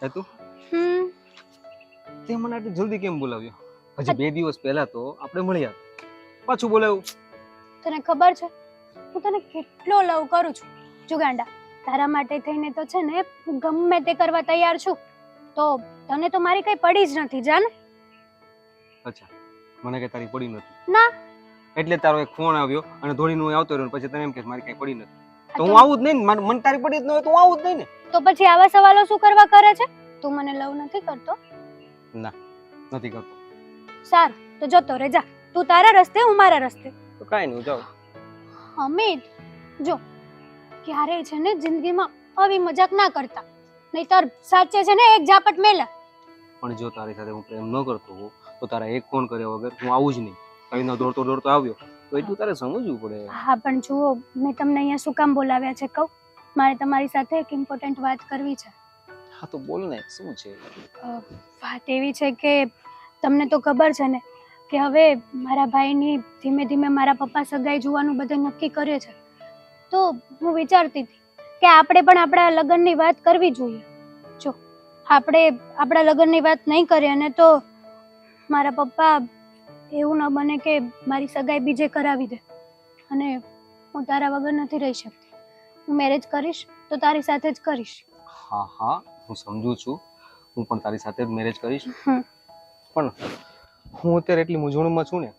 હે તું હમ તે મને આટલી જલ્દી કેમ બોલાવ્યો? હજી 2 દિવસ પહેલા તો આપણે મળ્યા, પાછું બોલાવ્યું? તને ખબર છે હું તને કેટલો લવ કરું છું જુગાંડા. તારા માટે થઈને તો છે ને હું ગમે તે કરવા તૈયાર છું. તો તને તો મારી કઈ પડી જ નથી જાને. અચ્છા, મને કઈ તારી પડી નથી? ના. એટલે તારો એક ફોન આવ્યો અને ધોળીનો આવતો રહ્યો, પછી તને એમ કે મારી કઈ પડી નથી, તો હું આવું જ નહીં ને. મને તારી પડી જ ન હોય તો હું આવું જ નહીં ને. તો પછી આવા સવાલો શું કરવા કરે છે? તું મને લવ નથી કરતો? ના, નથી કરતો. સારું, તો જતો રે જા. તું તારા રસ્તે, હું મારા રસ્તે. તો કાંઈ નહીં, હું જાઉં. અમિત જો, ક્યારેય છે ને જિંદગીમાં આવી મજાક ના કરતા, નહીતર સાચે છે ને એક ઝાપટ મેલા. પણ જો તારી સાથે હું પ્રેમ ન કરતો હોઉં તો તારા એક ફોન કર્યા વગર હું આવું જ નહીં. કઈ દોડતો દોડતો આવ્યો તો એટલું તારે સમજવું પડે. હા પણ જુઓ, મેં તમને અહીંયા શું કામ બોલાવ્યા છે કહું? મારે તમારી સાથે એક ઇમ્પોર્ટન્ટ વાત કરવી છે. હા તો બોલ ને, શું છે? વાત એવી છે કે તમને તો ખબર છે ને કે હવે મારા ભાઈની ધીમે ધીમે મારા પપ્પા સગાઈ જોવાનું બધું નક્કી કરે છે. તો હું વિચારતી હતી કે આપણે પણ આપણા લગ્નની વાત કરવી જોઈએ. જો આપણે આપણા લગ્નની વાત નહીં કરીએ ને તો મારા પપ્પા એવું ન બને કે મારી સગાઈ બીજે કરાવી દે, અને હું તારા વગર નથી રહી શકતી. હું મેરેજ કરીશ તો તારી સાથે જ કરીશ. હા હા, હું સમજુ છું, હું પણ તારી સાથે જ મેરેજ કરીશ. પણ હું અત્યારે એટલી મૂંઝવણમાં છું ને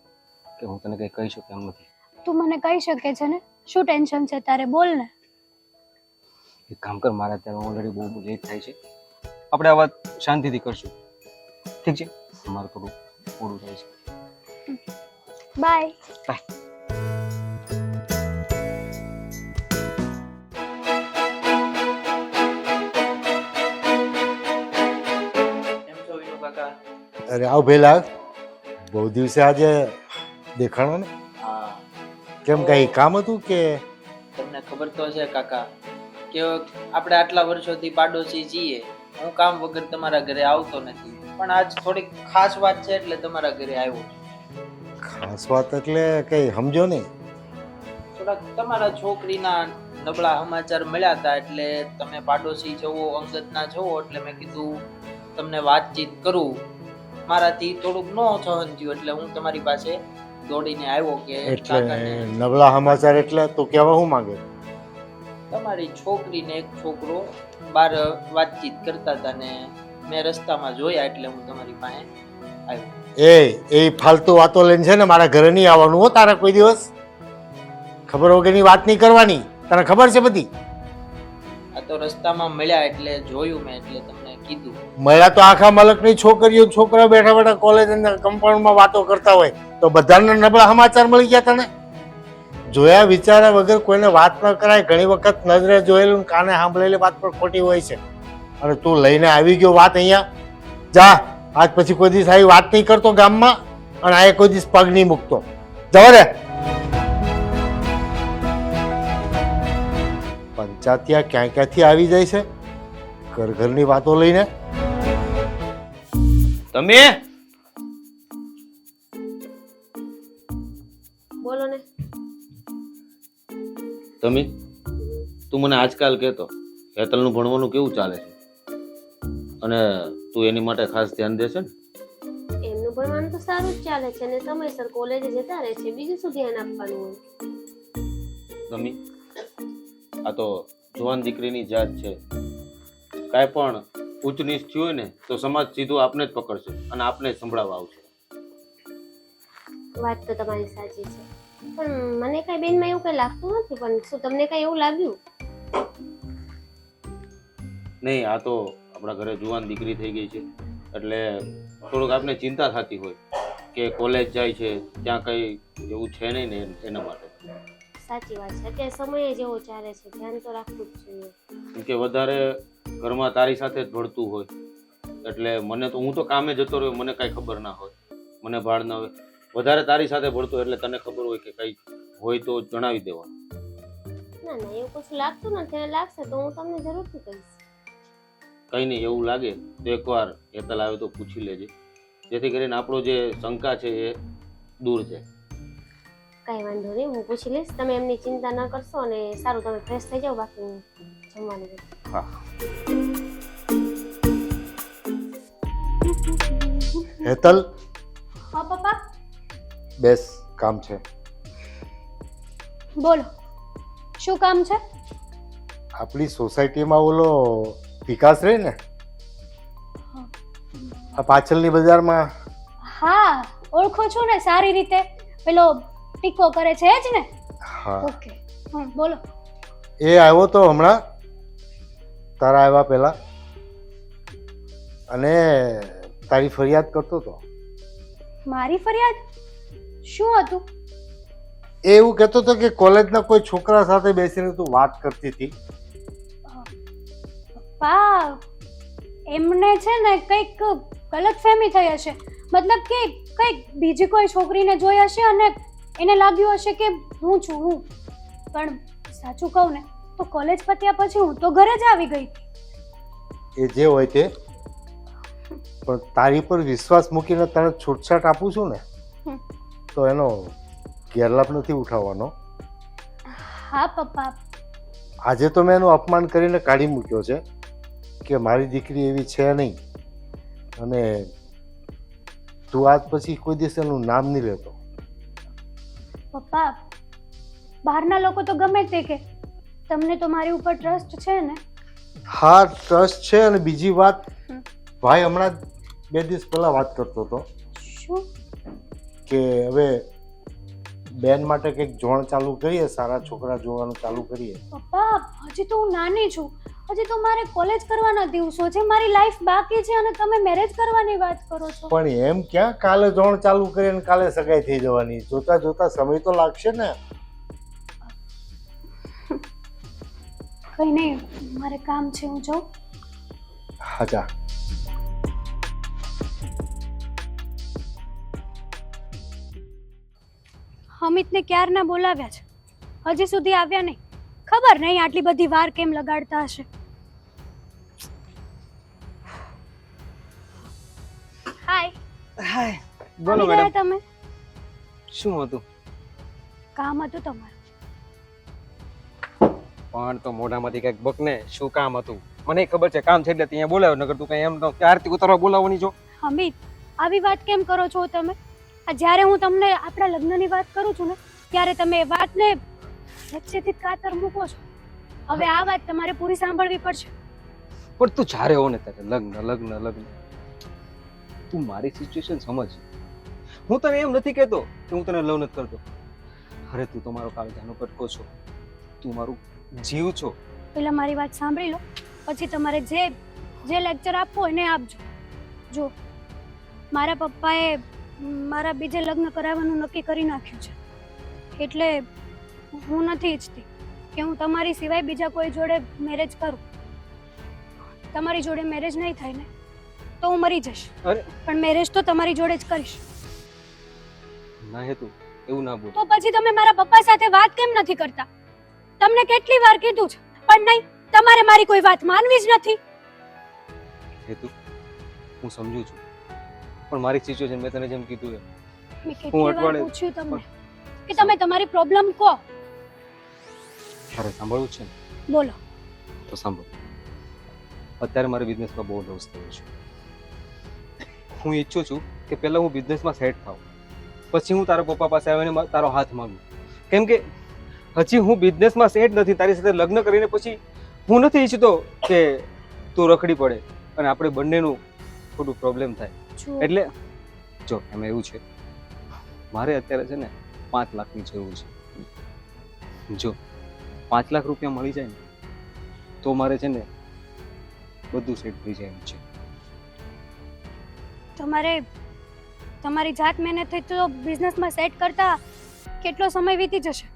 કે હું તને કંઈ કહી શકું એમ નથી. તું મને કહી શકે છે ને, શું ટેન્શન છે તારે? બોલ ને. એક કામ કર, મારે અત્યારે ઓલરેડી બહુ લેટ થાય છે, આપણે આ વાત શાંતિથી કરશું, ઠીક છે? મારે થોડું મોડું થાય છે. બાય. બાય. અરે આવ ભેલા, બહુ દિવસે આજે દેખાણો ને. હા, કેમ કઈ કામ હતું કે? તમને ખબર તો છે કાકા કે આપણે આટલા વર્ષોથી પાડોશી છીએ. હું કામ વગર તમારા ઘરે આવતો નથી, પણ આજ થોડીક ખાસ વાત છે એટલે તમારા ઘરે આવ્યો છું. ખાસ વાત એટલે કઈ સમજો નહીં. થોડાક તમારા છોકરીના નબળા સમાચાર મળ્યા હતા, એટલે તમે પાડોશી છો, અંગતના છો, એટલે મેં કીધું તમને વાતચીત કરું. મારાથી થોડુંક ન સહન થયું એટલે હું તમારી પાસે દોડીને આવ્યો કે એટલે કાકાને નબળા સમાચાર એટલે તું કહેવા શું માંગે? તમારી છોકરીને એક છોકરો બહાર વાતચીત કરતા હતા ને મેં રસ્તામાં જોયા એટલે હું તમારી પાસે આવ્યો. એ ફાલતુ વાતો લઈને છે ને મારા ઘરે નહીં આવવાનું હો તારા કોઈ દિવસ. ખબર વગરની વાત નહીં કરવાની, તને ખબર છે બધી. આ તો રસ્તામાં મળ્યા એટલે જોયું મેં એટલે તમને કીધું. મળ્યા તો આખા મલકની છોકરીઓ છોકરા બેઠા બેઠા કોલેજ અંદર કમ્પાઉન્ડમાં વાતો કરતા હોય તો બધાને નબળા સમાચાર મળી ગયા તને? જોયા વિચાર્યા વગર કોઈને વાત ન કરાય. ઘણી વખત નજરે જોયેલું કાને સાંભળેલી વાત પણ ખોટી હોય છે, અને તું લઈને આવી ગયો વાત અહીંયા. જા, આજ પછી કોઈ દિવસ આવી વાત નહીં કરતો ગામમાં, અને આ કોઈ દિવસ પગ નહીં મૂકતો. જવા રે. પંચાયતિયા ક્યાં ક્યાંથી આવી જાય છે ઘર ઘરની વાતો લઈને. તમે બોલો ને. તમે તું મને આજકાલ કહેતો હેતલનું ભણવાનું કેવું ચાલે છે, અને તું એની માટે ખાસ ધ્યાન દેશે ને? એમનું ભણવાનું તો સારું જ ચાલે છે ને સમયસર કોલેજે જતા રહે છે, બીજું શું ધ્યાન આપવાનું હોય? તમે આ તો જુવાન દીકરીની જાત છે, કાંઈ પણ ઊંચ નીચ થયું હોય ને તો સમાજ સીધું આપને જ પકડશે અને આપને જ સંભળાવવા આવશે. વાત તો તમારી સાચી છે, પણ મને કઈ બેનમાં એવું કઈ લાગતું નથી. પણ શું તમને કઈ એવું લાગ્યું? નહીં, આ તો આપણા ઘરે જુવાન દીકરી થઈ ગઈ છે એટલે થોડુંક આપને ચિંતા થતી હોય કે કોલેજ જાય છે ત્યાં કંઈ એવું છે નહીં ને એના માટે. સાચી વાત છે, અત્યારે સમય જેવો ચાલે છે, ધ્યાન તો રાખવું જ જોઈએ. કેમ કે વધારે ઘરમાં તારી સાથે જ ભળતું હોય એટલે મને તો, હું તો કામે જતો રહ્યો, મને કાંઈ ખબર ના હોય, મને ભાળ ના હોય. વધારે તારી સાથે ભળતો એટલે તને ખબર હોય કે કંઈ હોય તો જણાવી દેવાનું. ના ના, એવું કશું લાગતું નથી, અને લાગશે તો હું તમને જરૂરથી કહીશ. કંઈ નહીં, એવું લાગે તો એકવાર હેતલ આવે તો પૂછી લેજે, જેથી કરીને આપણો જે શંકા છે એ દૂર જાય. કઈ વાંધો નહીં, હું પૂછી લઈશ. તમે એમની ચિંતા ન કરશો, અને સારું તમે ફ્રેશ થઈ જાઓ, બાકી હું જમવાનું. હા. હેતલ, હા પપ્પા બેસ, કામ છે. બોલો શું કામ છે? આપણી સોસાયટીમાં ઓલો વિકાસ રહે ને, આ પાછળની બજારમાં. હા ઓળખું છું ને સારી રીતે, પેલો ટીકો કરે છે જ ને? હા, ઓકે બોલો. એ આવ્યો તો હમણાં તારા આવ્યા પહેલા, અને તારી ફરિયાદ કરતો હતો. મારી ફરિયાદ? શું હતું? એ એવું કહેતો હતો કે કોલેજના કોઈ છોકરા સાથે બેસીને તું વાત કરતી હતી. પપ્પા એમને છે ને કંઈક ગલતફહેમી થઈ હશે, મતલબ કે કંઈક બીજી કોઈ છોકરીને જોઈ હશે અને એને લાગ્યું હશે કે હું છું હું. પણ સાચું કહું ને તો કોલેજ પત્યા પછી હું તો ઘરે જ આવી ગઈ હતી. એ જે હોય તે, પણ તારી પર વિશ્વાસ મૂકીને તને છૂટછાટ આપું છું ને, તો એનો ગેરલાભ નથી ઉઠાવવાનો. હા પપ્પા, આજે તો મેં એનું અપમાન કરીને કાઢી મૂક્યો છે કે મારી દીકરી એવી છે નહીં, અને તું આજ પછી કોઈ દિવસ એનું નામ નહીં લેતો. પપ્પા બહારના લોકો તો ગમે તે કે, તમને તો મારી ઉપર ટ્રસ્ટ છે ને? હા ટ્રસ્ટ છે. અને બીજી વાત, ભાઈ હમણાં 2 દિવસ પહેલા વાત કરતો હતો શું? કે હવે બેન માટે કંઈક જોણ ચાલુ કરીએ, સારા છોકરા જોવાનું ચાલુ કરીએ. પપ્પા હજી તો હું નાની છું, હજી તો મારે કોલેજ કરવાના દિવસો છે, મારી લાઈફ બાકી છે અને તમે મેરેજ કરવાની વાત કરો છો. પણ એમ ક્યાં કાલે જોણ ચાલુ કરીએ ને કાલે સગાઈ થઈ જવાની? જોતા જોતા સમય તો લાગશે ને. કઈ નહીં, મારે કામ છે, હું જાઉં. હા જા. અમિતને ક્યારના બોલાવ્યા છે, હજી સુધી આવ્યા નહીં. ખબર નહીં આટલી બધી વાર કેમ લગાડતા હશે. હાય. હાય, બોલો આવી ગયા મેડમ. તમે? શું હતું? કામ હતું તમારું. પણ તો મોઢામાંથી કંઈક બકને, શું કામ હતું? મને ખબર છે કામ છે એટલે ત્યાં બોલાવ્યો, નકર તું કઈ એમ તો આરતી ઉતારવા બોલાવવાની છો? અમિત આવી વાત કેમ કરો છો તમે? આ જ્યારે હું તમને આપણા લગ્નની વાત કરું છું ને, ત્યારે તમે એ વાતને વચ્ચેથી કાતર મૂકો છો. હવે આ વાત તમારે પૂરી સાંભળવી પડશે. પણ તું જ્યારે હો ને ત્યારે લગ્ન લગ્ન લગ્ન, તું મારી સિચ્યુએશન સમજ. હું તને એમ નથી કહેતો કે હું તને લવ નથી કરતો. અરે તું તો મારો કાળજાનો કટકો છો, તું મારું જીવ છો. પહેલા મારી વાત સાંભળી લો, પછી તમારે જે લેક્ચર આપવો હોય ને આપજો. જો મારા પપ્પાએ મારા બીજે લગ્ન કરાવવાનું નક્કી કરી નાખ્યું છે, એટલે હું નથી ઈચ્છતી કે હું તમારી સિવાય બીજા કોઈ જોડે મેરેજ કરું. તમારી જોડે મેરેજ નહીં થાય ને તો હું મરી જઈશ, પણ મેરેજ તો તમારી જોડે જ કરીશ. ના હે તું એવું ના બોલ. તો પછી તમે મારા પપ્પા સાથે વાત કેમ નથી કરતા? તમને કેટલી વાર કીધું છે, પણ નહીં, તમારે મારી કોઈ વાત માનવી જ નથી. હેતુ, હું સમજુ છું, પણ મારી સિચ્યુએશન મેં તને જેમ કીધું એમ. મેં કેટલી વાર અઠવાડિયે- પૂછ્યું તમને કે તમે તમારી પ્રોબ્લેમ કહો. તારે સાંભળવું છે ને બોલો. તો સાંભળ. અત્યારે મારે બિઝનેસમાં બહુ લોસ થયો છે. હું ઈચ્છું છું કે પહેલા હું બિઝનેસમાં સેટ થાઉં, પછી હું તારા પપ્પા પાસે આવીને તારો હાથ માંગુ. કેમ કે હજી હું બિઝનેસમાં સેટ નથી. તારી સાથે લગ્ન કરીને પછી હું નથી ઈચ્છતો કે તું રખડી પડે અને આપણે બંનેનું થોડું પ્રોબ્લેમ થાય. જો એટલે જો એમાં એવું છે, મારે અત્યારે છે ને 5 લાખની જરૂર છે. જો 5 લાખ રૂપિયા મળી જાય ને તો મારે છે ને બધું સેટ થઈ જાય એમ છે. તમારે તમારી જાત મહેનતથી તો બિઝનેસમાં સેટ કરતા કેટલો સમય વીતી જશે.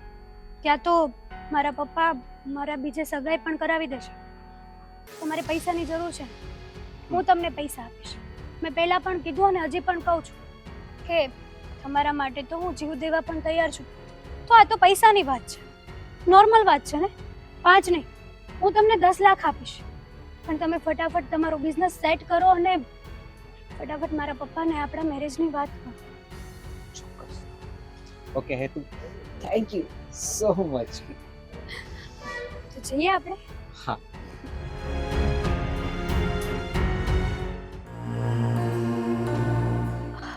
ત્યાં તો મારા પપ્પા મારા બીજે સગાઈ પણ કરાવી દેશે. તમારે પૈસાની જરૂર છે, હું તમને પૈસા આપીશ. મેં પહેલાં પણ કીધું અને હજી પણ કહું છું કે તમારા માટે તો હું જીવ દેવા પણ તૈયાર છું. તો આ તો પૈસાની વાત છે, નોર્મલ વાત છે ને. 5 નહીં, હું તમને 10 લાખ આપીશ, પણ તમે ફટાફટ તમારો બિઝનેસ સેટ કરો અને ફટાફટ મારા પપ્પાને આપણા મેરેજની વાત કરો. ચોક્કસ. ઓકે હેતુ, થેન્ક યુ સો મચ. તો જઈએ આપણે. હા.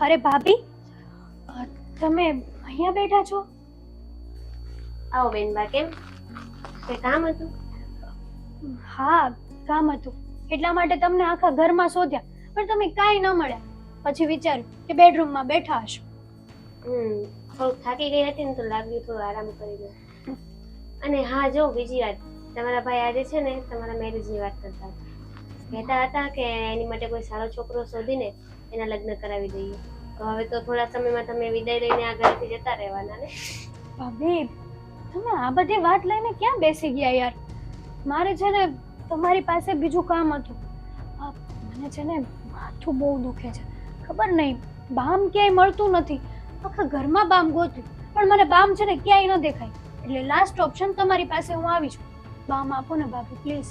અરે ભાભી, તમે અહીંયા બેઠા છો? આવો બેનબા, કેમ કઈ કામ હતું? હા, કામ હતું એટલા માટે તમને આખા ઘરમાં શોધ્યા, પણ તમે કાંઈ ન મળ્યા. પછી વિચાર્યું કે બેડરૂમમાં બેઠા હશો. થોડુંક થાકી ગઈ હતી ને તો લાગ્યું થોડું આરામ કરી લો. અને હા, જો બીજી વાત, તમારા ભાઈ આજે છે ને તમારા મેરેજની વાત કરતા હતા. કહેતા હતા કે એની માટે કોઈ સારો છોકરો શોધીને એના લગ્ન કરાવી દઈએ. તો હવે તો થોડા સમયમાં તમે વિદાય લઈને આ ઘરેથી જતા રહેવાના ને. ભાભી, તમે આ બધી વાત લઈને ક્યાં બેસી ગયા યાર? મારે છે ને તમારી પાસે બીજું કામ હતું. મને છે ને માથું બહુ દુખે છે, ખબર નહીં બામ ક્યાંય મળતું નથી. આખા ઘરમાં બામ ગોત્યું પણ મને બામ છે ને ક્યાંય ન દેખાય. એટલે લાસ્ટ ઓપ્શન તમારી પાસે હું આવી છું. બામ આપો ને ભાભી, પ્લીઝ.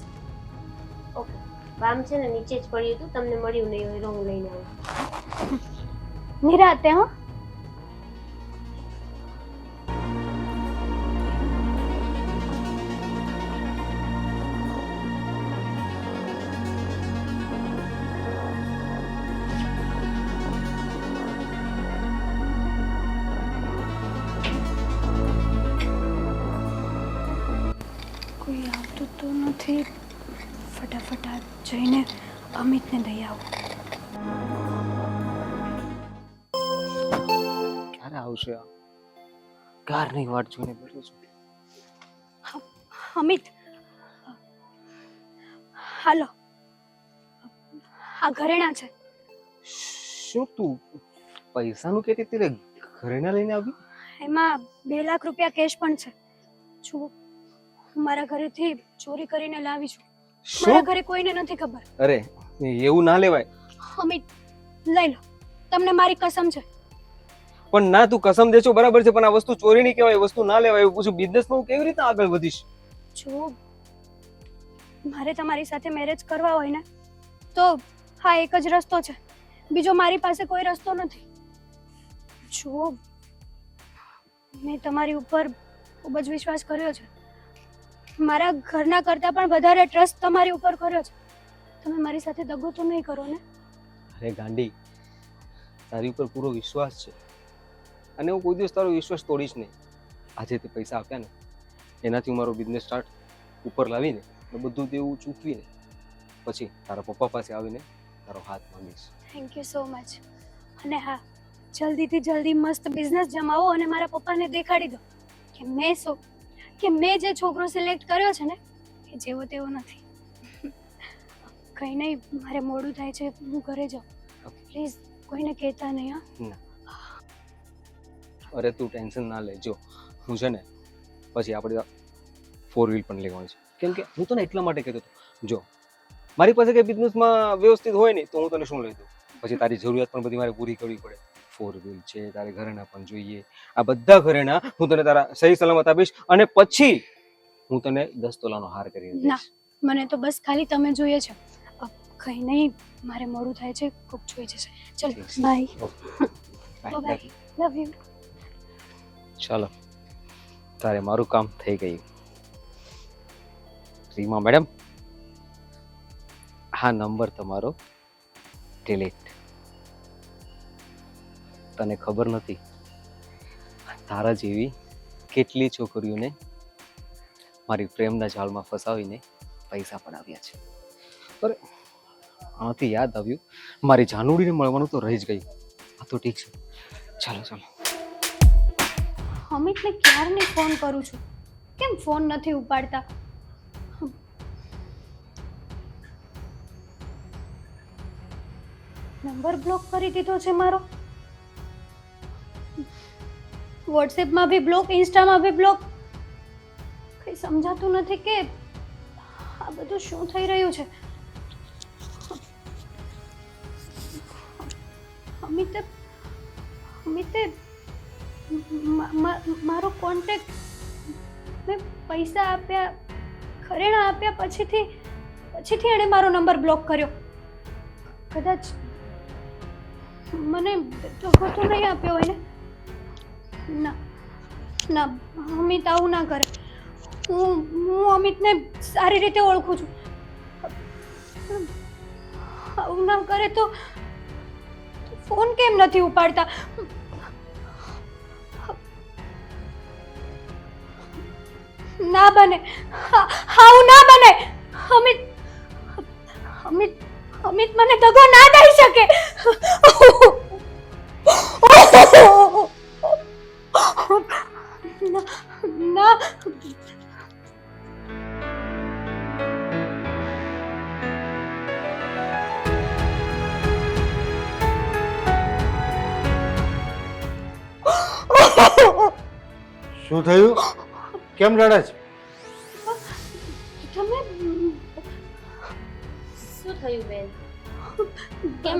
ઓકે, બામ છે ને નીચે જ પડ્યું હતું, તમને મળ્યું નહીં હોય તો હું લઈને આવું. નિરાતે હો. કોઈ આવતું તો નથી. ફટાફટ આ જઈને અમિતને દઈ આવું. ક્યારે આવશે આ? ક્યારની વાટ જોઈને બેઠો છું. અમિત, હાલો, આ ઘરેણા છે. શું તું પૈસાનું કહેતી હતી? ઘરેણા લઈને આવી? એમાં 2 લાખ રૂપિયા કેશ પણ છે. જો હું મારા ઘરેથી ચોરી કરીને લાવી છું. મારા ઘરે કોઈને નથી ખબર. અરે એવું ના લેવાય. અમિત, લઈ લો, તમને મારી કસમ છે. પણ ના, તું કસમ દે છો બરાબર છે, પણ આ વસ્તુ ચોરી નહીં કહેવાય, વસ્તુ ના લેવાય. એવું પૂછું, બિઝનેસમાં હું કેવી રીતે આગળ વધીશ? જો મારે તમારી સાથે મેરેજ કરવા હોય ને તો હા, એક જ રસ્તો છે. બીજો મારી પાસે કોઈ રસ્તો નથી. જો મેં તમારી ઉપર ખૂબ જ વિશ્વાસ કર્યો છે. મારા ઘરના કરતાં પણ વધારે ટ્રસ્ટ તમારી ઉપર કર્યો છે. તમે મારી સાથે દગો તો નહીં કરો ને? અરે ગાંડી, તારી ઉપર પૂરો વિશ્વાસ છે અને હું કોઈ દિવસ તારો વિશ્વાસ તોડીશ નહીં. આજે તે પૈસા આપ્યા ને એનાથી હું મારો બિઝનેસ સ્ટાર્ટ ઉપર લાવીને બધું દેવું ચૂકવીને પછી તારા પપ્પા પાસે આવીને તારો હાથ માંગીશ. Thank you so much. અને હા, જલ્દીથી જલ્દી મસ્ત બિઝનેસ જમાવો અને મારા પપ્પાને દેખાડી દો કે મેં જે છોકરો સિલેક્ટ કર્યો છે ને એ જેવો તેવો નથી. કંઈ નહીં, મારે મોડું થાય છે, હું ઘરે જાઉં. પ્લીઝ કોઈને કહેતા નહીં. હા, અરે તું ટેન્શન ના લેજો. હું છે ને પછી આપણે 4 વ્હીલ પણ લેવાની છે. કેમ કે હું તને એટલા માટે કહેતો હતો, જો મારી પાસે કંઈ બિઝનેસમાં વ્યવસ્થિત હોય નહીં તો હું તને શું લઈ દઉં. પછી તારી જરૂરિયાત પણ બધી મારે પૂરી કરવી પડે. 4 વ્હીલ છે, તારે ઘરેણા પણ જોઈએ. આ બધા ઘરેણા હું તને તારા સહી સલામત આપીશ અને પછી હું તને 10 તોલાનો હાર કરીને ના, દઈશ. મને તો બસ ખાલી તમે જોઈએ છે. કંઈ નહીં, મારે મોડું થાય છે, કોક જોઈ જશે. ચલો, બાય. By, love you. ચાલો, તારે મારું કામ થઈ ગયું. રીમા મેડમ, આ નંબર તમારો ડિલીટ. તને ખબર નથી તારા જેવી કેટલી છોકરીઓને મારી પ્રેમના જાળમાં ફસાવીને પૈસા પણ આવ્યા છે. અરે આનાથી યાદ આવ્યું, મારી જાનુડીને મળવાનું તો રહી જ ગયું. આ તો ઠીક છે, ચાલો ચાલો. અમિતને ક્યારની ફોન કરું છું, કેમ ફોન નથી ઉપાડતા? નંબર બ્લોક કરી દીધો છે મારો. વોટ્સએપમાં બી બ્લોક, ઇન્સ્ટામાં બી બ્લોક. કંઈ સમજાતું નથી કે આ બધું શું થઈ રહ્યું છે. અમિતે મારો કોન્ટેક્ટ, મેં પૈસા આપ્યા, ઘરેણા આપ્યા પછીથી એણે મારો નંબર બ્લોક કર્યો. કદાચ મને ધોકો તો નહીં આપ્યો હોય ને? ના, અમિત આવું ના કરે. હું અમિતને સારી રીતે ઓળખું છું. આવું ના કરે તો ફોન કેમ નથી ઉપાડતા? ના બને, હાઉ ના બને. અમિત અમિત અમિત મને દગો ના દઈ શકે. ના શું થયું? કેમ રડે છે? તમે શું થયું બેન? કેમ?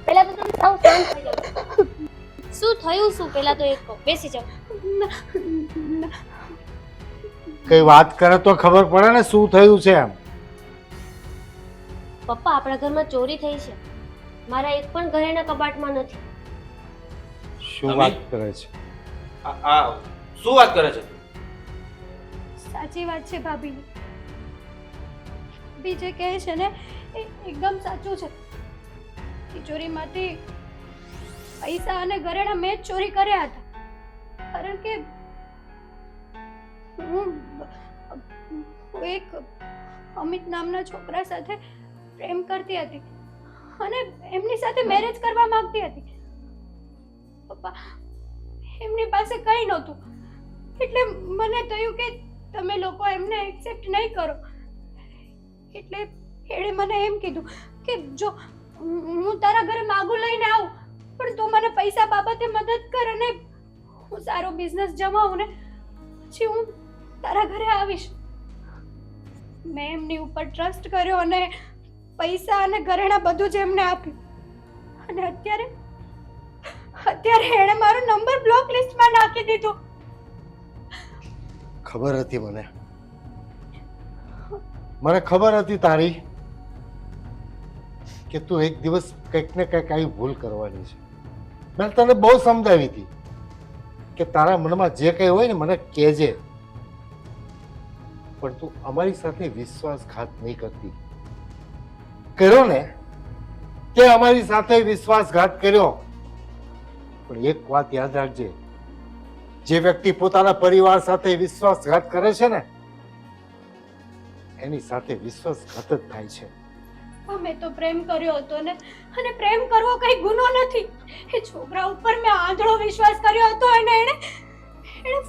પેલા તો તમે સાવ શાંત થઈ જાઓ. શું થયું? શું પેલા તો એક કહો. બેસી જાઓ. કઈ વાત કરે તો ખબર પડે ને શું થયું છે એમ. પપ્પા, આપણા ઘરમાં ચોરી થઈ છે. મારા એક પણ ઘરેણા કબાટમાં નથી. શું વાત કરે છે? આ શું વાત કરે છે? સાચી વાત છે ભાભી. ભાભી જે કહે છે ને એ એકદમ સાચું છે. તિજોરીમાંથી પૈસા અને ઘરેણા મેં જ ચોરી કર્યા હતા. કારણ કે હું એક અમિત નામના છોકરા સાથે પ્રેમ કરતી હતી અને એમની સાથે મેરેજ કરવા માંગતી હતી. પપ્પા, એમની પાસે કંઈ નહોતું એટલે મને થયું કે તમે લોકો એમને એક્સેપ્ટ નહીં કરો. એટલે એણે મને એમ કીધું કે જો હું તારા ઘરે માગું લઈને આવું પણ તું મને પૈસા બાબતે મદદ કર અને હું સારો બિઝનેસ જમાવું ને પછી હું તારા ઘરે આવીશ. મેં એમની ઉપર ટ્રસ્ટ કર્યો અને પૈસા અને ઘરેણા બધું જ એમને આપ્યું. અને અત્યારે એણે મારો નંબર બ્લોક લિસ્ટમાં નાખી દીધો. ખબર હતી મને ખબર હતી તારી કે તું એક દિવસ કંઈક ને કંઈક આવી ભૂલ કરવાની છે. મેં તને બહુ સમજાવી હતી કે તારા મનમાં જે કંઈ હોય ને મને કહેજે, પણ તું અમારી સાથે વિશ્વાસઘાત નહીં કરતી. કર્યો ને તે અમારી સાથે વિશ્વાસઘાત કર્યો. પણ એક વાત યાદ રાખજે, જે વ્યક્તિ પોતાના પરિવાર સાથે વિશ્વાસઘાત કરે છે ને એની સાથે વિશ્વાસઘાત જ થાય છે. મેં તો પ્રેમ કર્યો હતો ને અને પ્રેમ કરવો કઈ ગુનો નથી. એ છોકરા ઉપર મેં આંધળો વિશ્વાસ કર્યો હતો અને એણે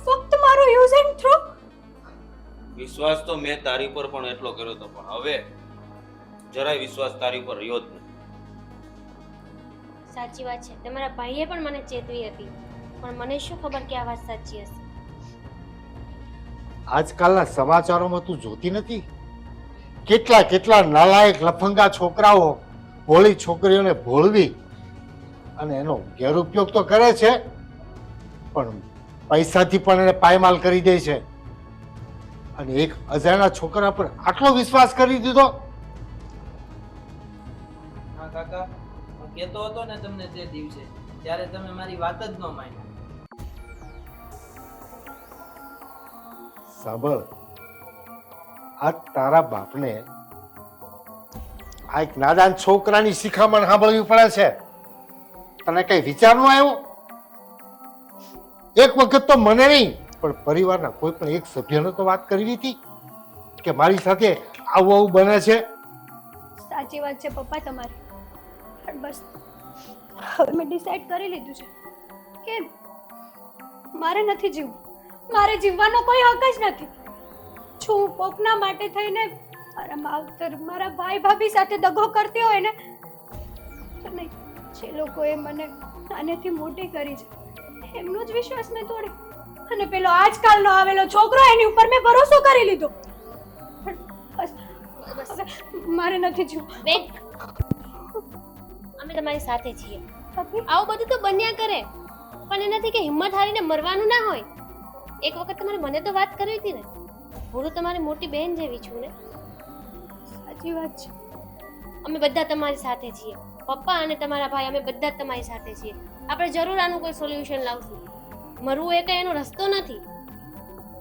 ફક્ત મારો યુઝ એન્ડ થ્રો. વિશ્વાસ તો મેં તારી પર પણ એટલો કર્યો હતો, પણ હવે જરાય વિશ્વાસ તારી પર રહ્યો જ નથી. સાચી વાત છે. તમારા ભાઈએ પણ મને ચેતવી હતી, પણ મને શું ખબર કે આ વાત સાચી હશે. આજકાલના સમાચારોમાં તું જોતી નથી કેટલા નાલાયક લફંગા છોકરાઓ ભોળી છોકરીઓને ભોળવી અને એનો ગેરઉપયોગ તો કરે છે પણ પૈસાથી પણ એને પાયમાલ કરી દે છે. અને એક અજાણ્યા છોકરા પર આટલો વિશ્વાસ કરી દીધો. હા કાકા, હું કહેતો હતો ને તમને તે દિવસે, ત્યારે તમે મારી વાત જ ન માની. સાંભળ, આ તારા બાપને આ એક નાદાન છોકરાની શિખામણ સાંભળવી પડે છે. તને કઈ વિચાર ન આવ્યો? એક વખત તો મને નહીં પણ પરિવારના કોઈ પણ એક સભ્યને તો વાત કરવી હતી કે મારી સાથે આવું બને છે. સાચી વાત છે પપ્પા તમારી. પણ બસ હવે મેં ડિસાઈડ કરી લીધું છે કે મારે નથી જીવવું. મારે જીવવાનો કોઈ હક જ નથી. જો હું કોકના માટે થઈને મારા માવતર મારા ભાઈ ભાભી સાથે દગો કરતી હોય ને તો નહીં. જે લોકોએ મને નાનેથી મોટી કરી છે એમનો જ વિશ્વાસ મેં તોડ્યો અને પેલો આજકાલનો આવેલો છોકરો એની ઉપર મેં ભરોસો કરી લીધો. બસ હવે મારે નથી જીવવું. બેન, અમે તમારી સાથે છીએ. આવું બધું તો બન્યા કરે, પણ એનાથી કે હિંમત હારીને મરવાનું ના હોય. એક વખત તમારે મને તો વાત કરવી હતી ને. હું તો તમારી મોટી બહેન જેવી છું ને. સાચી વાત છે. અમે બધા તમારી સાથે છીએ. પપ્પા અને તમારા ભાઈ, અમે બધા જ તમારી સાથે છીએ. આપણે જરૂર આનું કોઈ સોલ્યુશન લાવશું. મરવું એ કઈ એનો રસ્તો નથી.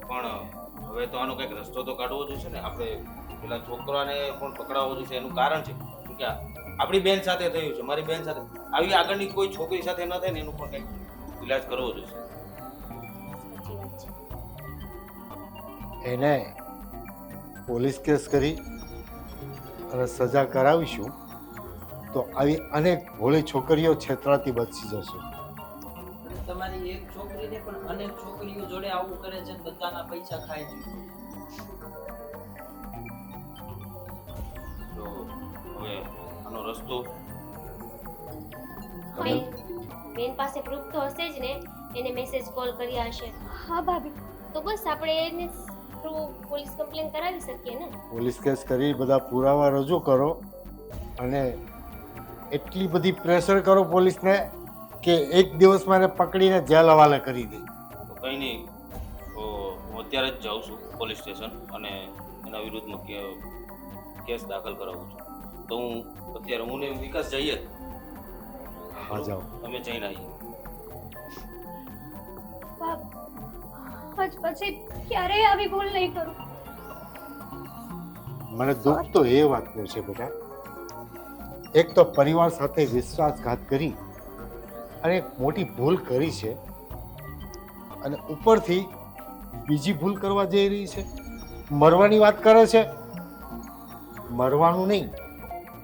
પણ હવે તો આનો કંઈક રસ્તો તો કાઢવો જોઈશે ને. આપણે પેલા છોકરાને પણ પકડાવવો જોઈશે. એનું કારણ છે કેમ કે આપણી બેન સાથે થયું છે, મારી બેન સાથે. આવી આગળની કોઈ છોકરી સાથે ન થાય ને એનું પણ કંઈક ઈલાજ કરવો જોઈશે. સાચી વાત છે. એને પોલીસ કેસ કરી અને સજા કરાવીશું તો આવી અનેક ભોળી છોકરીઓ છેતરાતી બચી જશે. અને તમારી એક છોકરીને પણ અનેક છોકરીઓ જોડે આવું કરે છે ને બધાના પૈસા ખાય છે. તો હવે આનો રસ્તો હા, બેન પાસે પ્રૂફ તો હશે જ ને, એને મેસેજ કોલ કર્યા હશે હા ભાભી. તો બસ આપણે એને થ્રુ પોલીસ કમ્પ્લેન કરાવી શકીએ ને. પોલીસ કેસ કરી બધા પુરાવા રજૂ કરો અને એટલી બધી પ્રેશર કરો પોલીસને કે એક દિવસમાં એને પકડીને જેલ હવાલે કરી દે. તો કંઈ નહીં, તો હું અત્યારે જ જાઉં છું પોલીસ સ્ટેશન અને એના વિરુદ્ધમાં કેસ દાખલ કરાવું છું. તો હું અત્યારે હું ને વિકાસ જઈએ જ. હા જાઓ. તમે જઈને આવીએ. બાપ, આજ પછી ક્યારેય આવી ભૂલ નહીં કરું. મને દુઃખ તો એ વાતનું છે બેટા, એક તો પરિવાર સાથે વિશ્વાસઘાત કરી અને એક મોટી ભૂલ કરી છે અને ઉપરથી બીજી ભૂલ કરવા જઈ રહી છે. મરવાની વાત કરે છે. મરવાનું નહીં,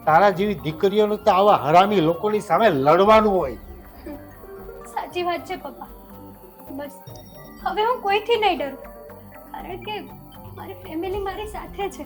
તારા જેવી દીકરીઓનું તો આવા હરામી લોકોની સામે લડવાનું હોય. સાચી વાત છે પપ્પા. બસ હવે હું કોઈથી નહીં ડરું, કારણ કે મારી ફેમિલી મારી સાથે છે.